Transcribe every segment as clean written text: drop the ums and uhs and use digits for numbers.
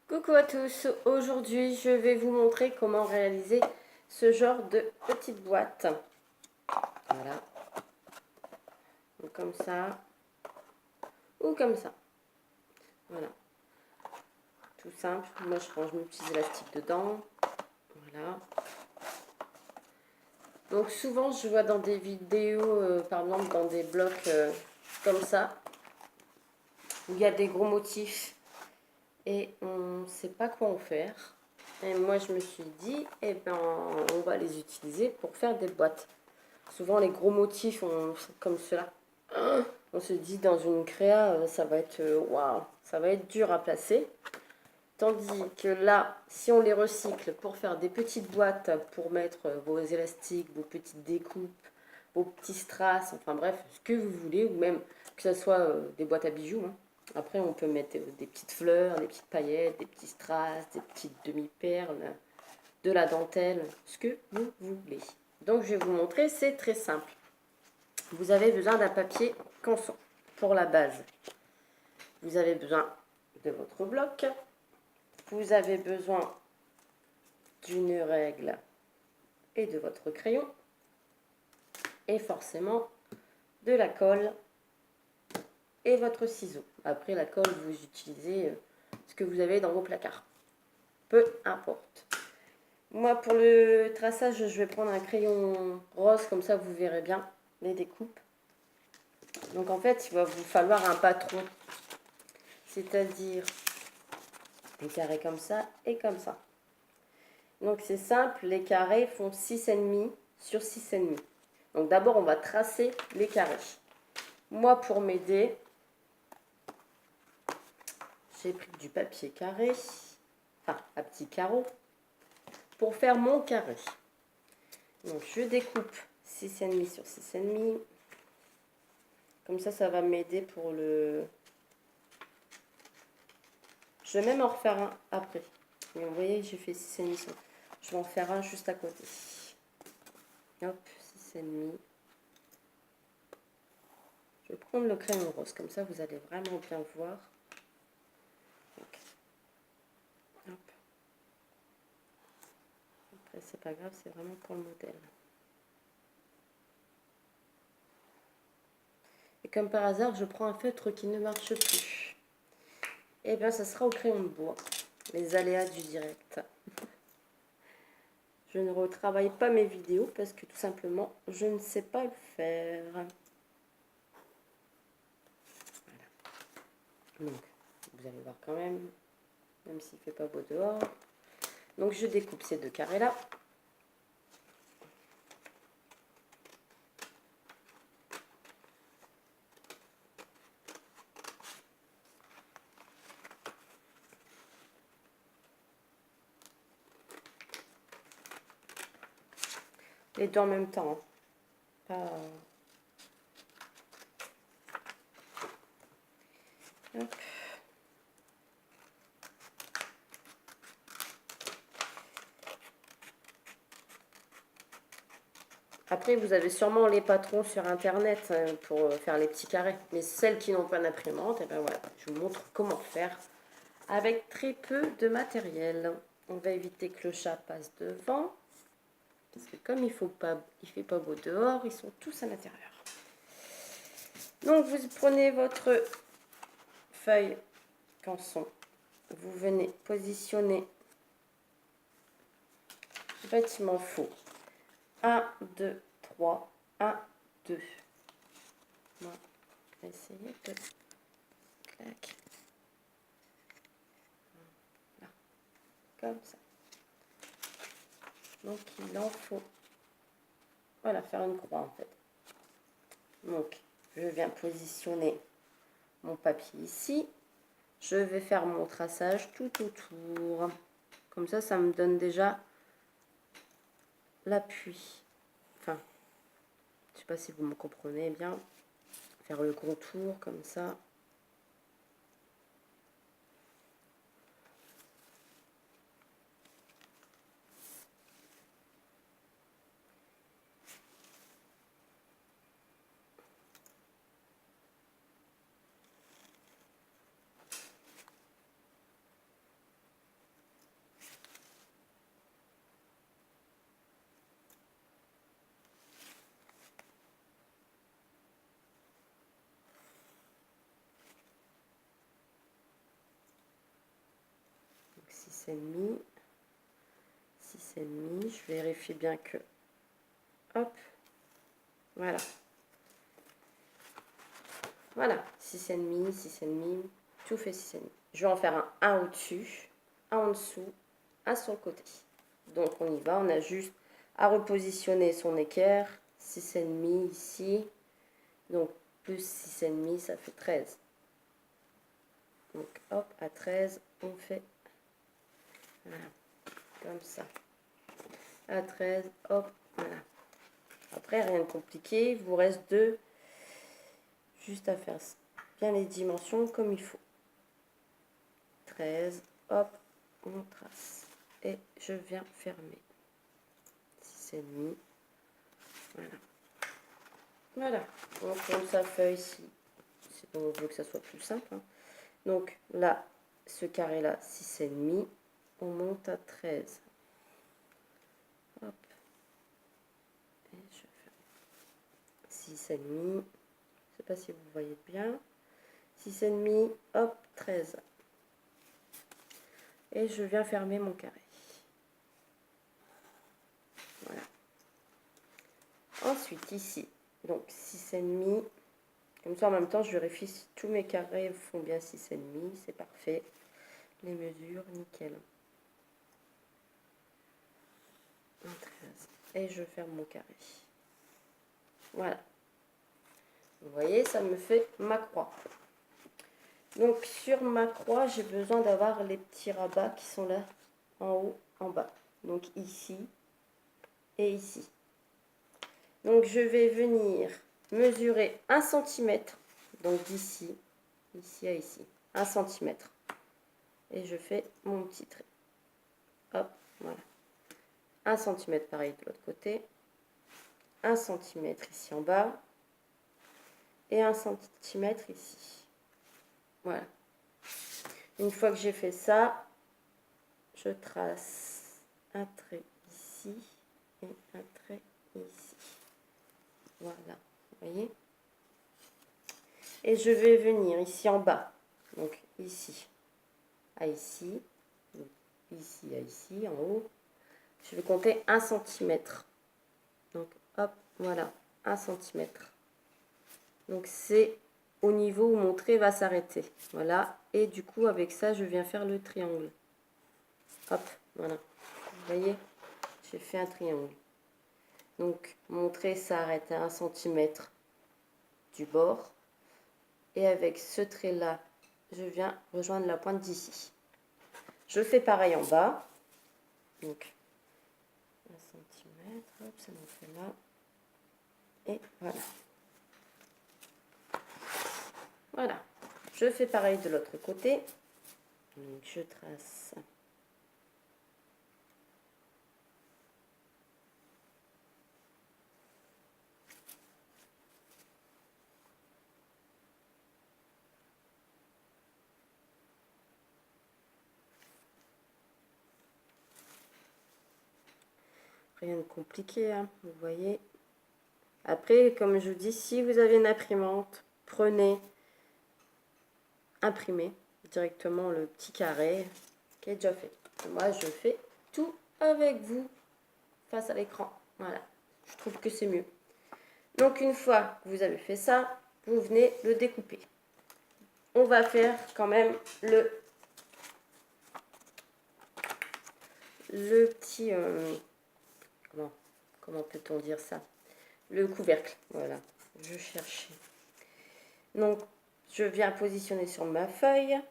Coucou à tous, aujourd'hui je vais vous montrer comment réaliser ce genre de petite boîte. Voilà, donc comme ça ou comme ça. Voilà, tout simple. Moi je range mes petits élastiques dedans. Voilà. Donc souvent je vois dans des vidéos, par exemple dans des blocs comme ça, où il y a des gros motifs et on ne sait pas quoi en faire. Et moi je me suis dit, eh ben on va les utiliser pour faire des boîtes. Souvent les gros motifs comme cela. On se dit dans une créa, ça va être waouh, ça va être dur à placer. Tandis que là, si on les recycle pour faire des petites boîtes pour mettre vos élastiques, vos petites découpes, vos petits strass, enfin bref, ce que vous voulez, ou même que ce soit des boîtes à bijoux. Hein. Après, on peut mettre des petites fleurs, des petites paillettes, des petits strass, des petites demi-perles, de la dentelle, ce que vous voulez. Donc, je vais vous montrer, c'est très simple. Vous avez besoin d'un papier canson pour la base. Vous avez besoin de votre bloc. Vous avez besoin d'une règle et de votre crayon. Et forcément de la colle et votre ciseau. Après la colle, vous utilisez ce que vous avez dans vos placards. Peu importe. Moi, pour le traçage, je vais prendre un crayon rose, comme ça vous verrez bien les découpes. Donc en fait, il va vous falloir un patron, c'est-à-dire des carrés comme ça et comme ça. Donc c'est simple, les carrés font 6,5 sur 6,5. Donc d'abord, on va tracer les carrés. Moi, pour m'aider, j'ai pris du papier carré, enfin à petits carreaux, pour faire mon carré. Donc je découpe 6,5 sur 6,5. Comme ça va m'aider pour le... Je vais même en refaire un après. Mais vous voyez, j'ai fait 6,5 sur... Je vais en faire un juste à côté. Hop, 6,5. Je vais prendre le crayon rose, comme ça vous allez vraiment bien voir. Donc, hop. Après, c'est pas grave, c'est vraiment pour le modèle. Et comme par hasard, je prends un feutre qui ne marche plus. Et bien, ça sera au crayon de bois. Les aléas du direct. Je ne retravaille pas mes vidéos parce que tout simplement, je ne sais pas le faire. Voilà. Donc, vous allez voir quand même s'il ne fait pas beau dehors. Donc, je découpe ces deux carrés-là. Les deux en même temps. Hein. Pas... Hop. Après, vous avez sûrement les patrons sur internet pour faire les petits carrés. Mais celles qui n'ont pas d'imprimante, et ben voilà, je vous montre comment faire avec très peu de matériel. On va éviter que le chat passe devant. Parce que comme il ne fait pas beau dehors, ils sont tous à l'intérieur. Donc vous prenez votre feuille canson. Vous venez positionner. En fait, il m'en faut 1, 2, 3, 1, 2. On va essayer de... Clac. Voilà. Comme ça. Donc il en faut... Voilà, faire une croix en fait. Donc, je viens positionner mon papier ici. Je vais faire mon traçage tout autour. Comme ça me donne déjà l'appui. Enfin, je ne sais pas si vous me comprenez bien. Faire le contour comme ça. 6,5. 6,5. Je vérifie bien que... Hop. Voilà. Voilà. 6,5, 6,5. Tout fait 6,5. Je vais en faire un au-dessus, un en dessous, un sur le côté. Donc on y va. On a juste à repositionner son équerre. 6,5 ici. Donc plus 6,5, ça fait 13. Donc hop, à 13, on fait... Voilà. Comme ça. À 13, hop, voilà. Après, rien de compliqué. Il vous reste deux. Juste à faire bien les dimensions comme il faut. 13, hop, on trace. Et je viens fermer. 6,5. Voilà. Voilà. On tourne sa feuille ici. On veut que ça soit plus simple. Hein. Donc là, ce carré-là, 6,5. On monte à 13. Hop. Et je fais 6,5. Je ne sais pas si vous voyez bien. 6,5, hop, 13. Et je viens fermer mon carré. Voilà. Ensuite, ici, donc 6,5. Comme ça, en même temps, je vérifie si tous mes carrés font bien 6,5. C'est parfait. Les mesures, nickel. 13. Et je ferme mon carré. Voilà. Vous voyez, ça me fait ma croix. Donc, sur ma croix, j'ai besoin d'avoir les petits rabats qui sont là, en haut, en bas. Donc, ici et ici. Donc, je vais venir mesurer 1 cm. Donc, d'ici, ici à ici. 1 cm. Et je fais mon petit trait. Hop, voilà. 1 cm pareil de l'autre côté. 1 cm ici en bas. Et 1 cm ici. Voilà. Une fois que j'ai fait ça, je trace un trait ici et un trait ici. Voilà, vous voyez? Et je vais venir ici en bas. Donc ici à ici. Donc, ici à ici, en haut. Je vais compter 1 cm. Donc hop, voilà, 1 cm. Donc c'est au niveau où mon trait va s'arrêter. Voilà, et du coup avec ça je viens faire le triangle. Hop, voilà. Vous voyez, j'ai fait un triangle. Donc mon trait s'arrête à 1 cm du bord. Et avec ce trait là, je viens rejoindre la pointe d'ici. Je fais pareil en bas. Donc 1 cm, hop, ça me fait là. Et voilà. Voilà. Je fais pareil de l'autre côté. Donc je trace. Rien de compliqué, hein, vous voyez. Après, comme je vous dis, si vous avez une imprimante, prenez, imprimez directement le petit carré qui est déjà fait. Moi, je fais tout avec vous face à l'écran. Voilà, je trouve que c'est mieux. Donc, une fois que vous avez fait ça, vous venez le découper. On va faire quand même le petit... comment peut-on dire ça? Le couvercle, voilà, je cherchais. Donc, je viens positionner sur ma feuille.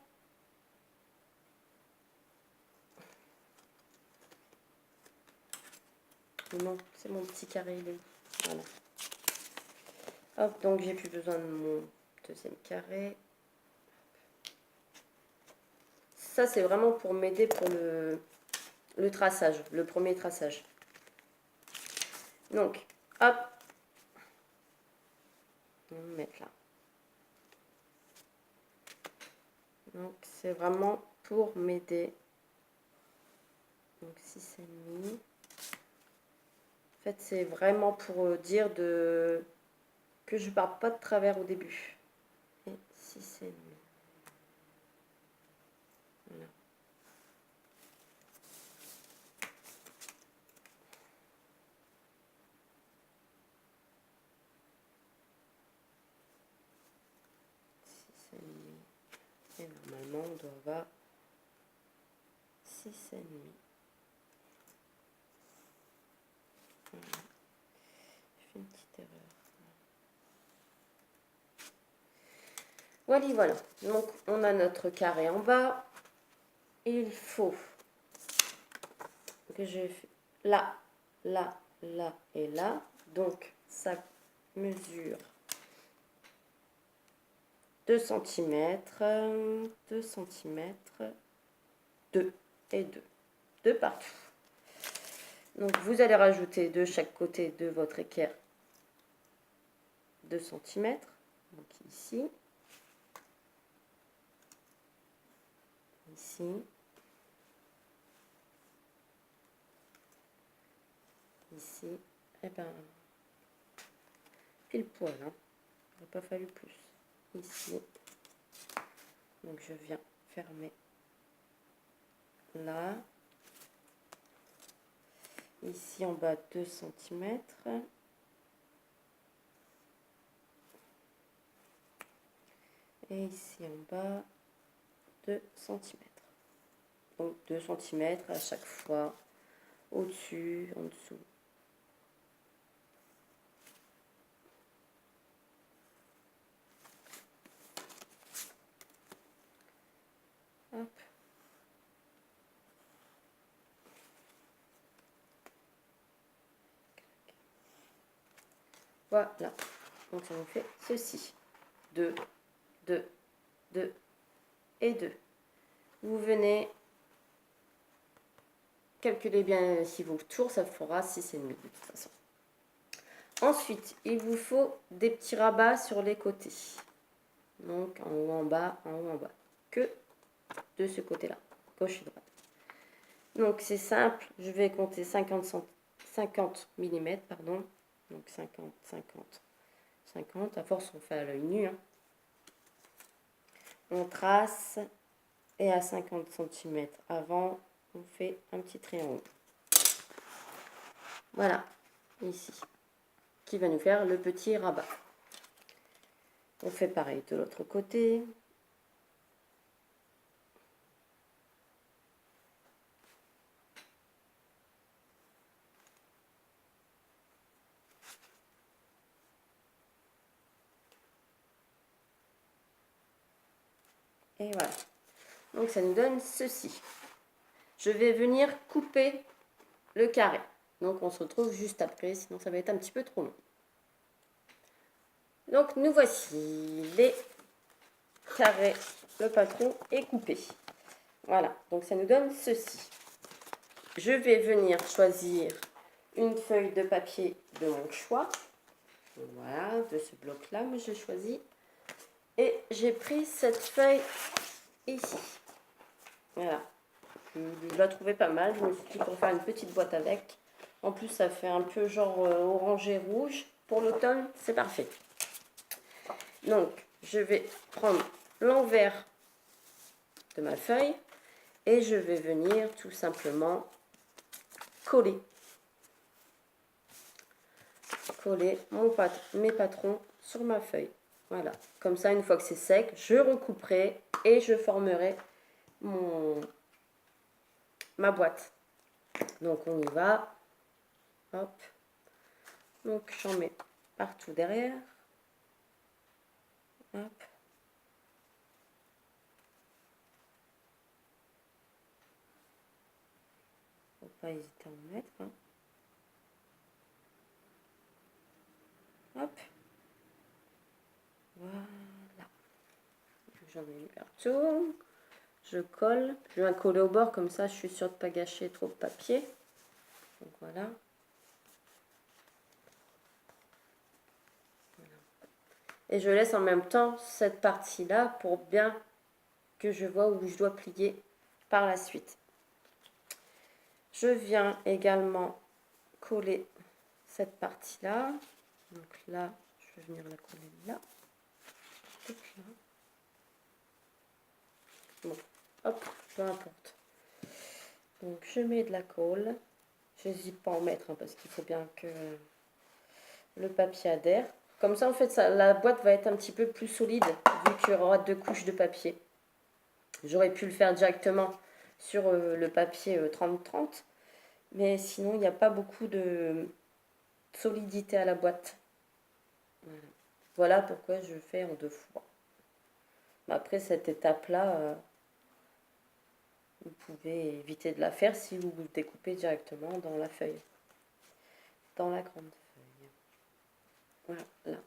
Non, c'est mon petit carré, il est où? Voilà. Hop, donc j'ai plus besoin de mon deuxième carré. Ça, c'est vraiment pour m'aider pour le traçage, le premier traçage. Donc, hop. On va mettre là. Donc, c'est vraiment pour m'aider. Donc, 6,5. En fait, c'est vraiment pour dire que je ne parte pas de travers au début. Et 6,5. Voilà. normalement, on doit avoir 6,5. Voilà. J'ai fait une petite erreur. Voilà, voilà. Donc, on a notre carré en bas. Il faut que j'ai fait là, là, là et là. Donc, ça mesure 2 cm, 2 cm, 2 et 2. 2 partout. Donc, vous allez rajouter de chaque côté de votre équerre 2 cm. Donc, ici. Ici. Ici. Et ben, pile poil, hein. Il n'aurait pas fallu plus. Ici. Donc, je viens fermer là. Ici en bas 2 cm. Et ici en bas 2 cm. Donc 2 cm à chaque fois, au-dessus, en dessous. Hop. Voilà. Donc ça nous fait ceci. 2, 2, 2 et 2. Vous venez calculer bien si vos tours, ça fera 6,5 de toute façon. Ensuite, il vous faut des petits rabats sur les côtés. Donc en haut, en bas, en haut, en bas. Que de ce côté-là, gauche et droite. Donc c'est simple, je vais compter 50 mm, pardon. Donc 50, 50, 50. À force, on fait à l'œil nu. Hein. On trace et à 50 cm avant, on fait un petit triangle. Voilà, ici, qui va nous faire le petit rabat. On fait pareil de l'autre côté. Et voilà. Donc ça nous donne ceci. Je vais venir couper le carré. Donc on se retrouve juste après, sinon ça va être un petit peu trop long. Donc nous voici les carrés. Le patron est coupé. Voilà, donc ça nous donne ceci. Je vais venir choisir une feuille de papier de mon choix. Voilà, de ce bloc-là, mais j'ai choisi. Et j'ai pris cette feuille ici. Voilà. Je la trouvais pas mal. Je me suis dit pour faire une petite boîte avec. En plus, ça fait un peu genre orangé rouge. Pour l'automne, c'est parfait. Donc, je vais prendre l'envers de ma feuille et je vais venir tout simplement coller mes patrons sur ma feuille. Voilà. Comme ça, une fois que c'est sec, je recouperai et je formerai ma boîte. Donc, on y va. Hop. Donc, j'en mets partout derrière. Hop. Faut pas hésiter à en mettre. Hein. Hop. Voilà. J'en ai mis partout. Je colle. Je vais coller au bord, comme ça je suis sûre de ne pas gâcher trop de papier. Donc voilà. Et je laisse en même temps cette partie-là pour bien que je vois où je dois plier par la suite. Je viens également coller cette partie-là. Donc là, je vais venir la coller là. Hop, là. Bon, hop, peu importe. Donc je mets de la colle. J'hésite pas à en mettre hein, parce qu'il faut bien que le papier adhère. Comme ça, en fait, la boîte va être un petit peu plus solide vu qu'il y aura 2 couches de papier. J'aurais pu le faire directement sur le papier 30-30, mais sinon il n'y a pas beaucoup de solidité à la boîte. Voilà pourquoi je fais en 2 fois. Après cette étape-là, vous pouvez éviter de la faire si vous le découpez directement dans la feuille, dans la grande feuille. Voilà, là.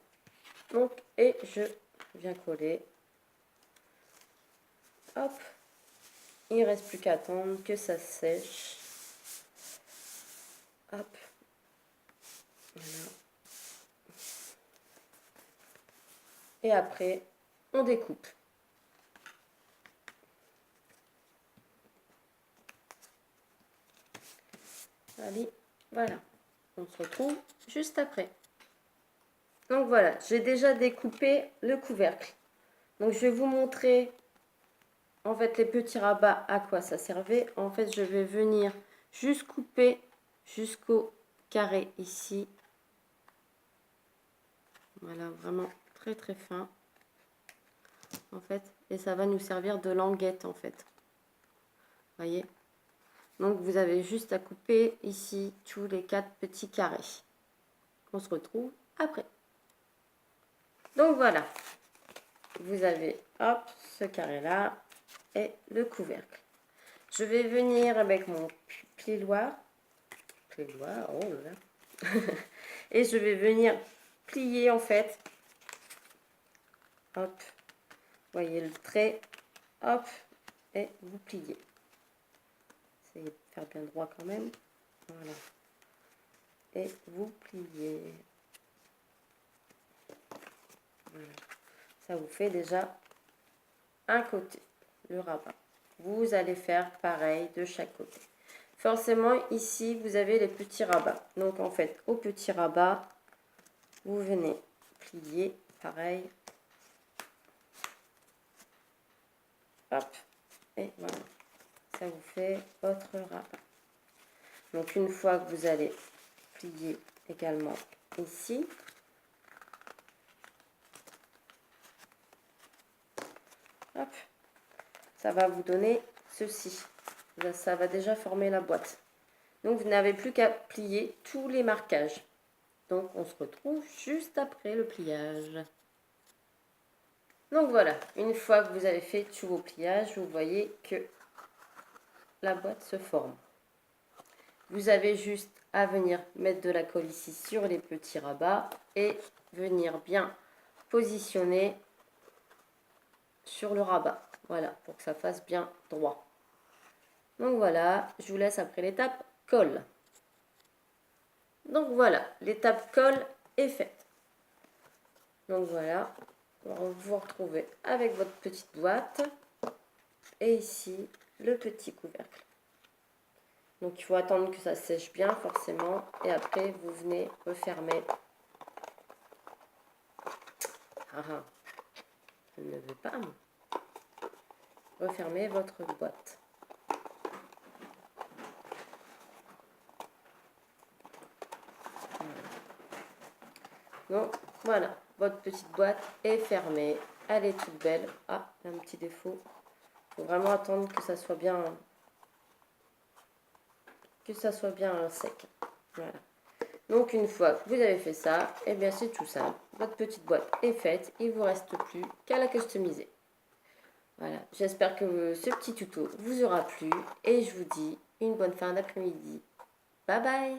Donc, et je viens coller. Hop. Il ne reste plus qu'à attendre que ça sèche. Hop. Voilà. Et après, on découpe. Allez, voilà. On se retrouve juste après. Donc voilà, j'ai déjà découpé le couvercle. Donc je vais vous montrer en fait les petits rabats à quoi ça servait. En fait, je vais venir juste couper jusqu'au carré ici. Voilà, vraiment très très fin. En fait, et ça va nous servir de languette en fait. Voyez. Donc vous avez juste à couper ici tous les 4 petits carrés. On se retrouve après. Donc voilà, vous avez hop ce carré là et le couvercle. Je vais venir avec mon plioir, oh là là, et je vais venir plier en fait. Hop, voyez le trait, hop, et vous pliez. Essayez de faire bien droit quand même. Voilà. Et vous pliez. Voilà. Ça vous fait déjà un côté, le rabat. Vous allez faire pareil de chaque côté. Forcément, ici, vous avez les petits rabats. Donc, en fait, au petit rabat, vous venez plier, pareil. Hop, et voilà. Ça vous fait votre rabat. Donc, une fois que vous allez plier également ici, hop, ça va vous donner ceci. Ça va déjà former la boîte. Donc, vous n'avez plus qu'à plier tous les marquages. Donc, on se retrouve juste après le pliage. Donc, voilà. Une fois que vous avez fait tous vos pliages, vous voyez que la boîte se forme. Vous avez juste à venir mettre de la colle ici sur les petits rabats et venir bien positionner sur le rabat. Voilà, pour que ça fasse bien droit. Donc voilà, je vous laisse après l'étape colle. Donc voilà, l'étape colle est faite. Donc voilà, on va vous retrouver avec votre petite boîte et ici le petit couvercle. Donc il faut attendre que ça sèche bien forcément et après vous venez refermer. Ah, je ne veux pas. Refermez votre boîte. Donc voilà, votre petite boîte est fermée. Elle est toute belle. Ah, il y a un petit défaut. Il faut vraiment attendre que ça soit bien sec. Voilà. Donc une fois que vous avez fait ça, et bien c'est tout simple. Votre petite boîte est faite. Il ne vous reste plus qu'à la customiser. Voilà, j'espère que ce petit tuto vous aura plu et je vous dis une bonne fin d'après-midi. Bye bye!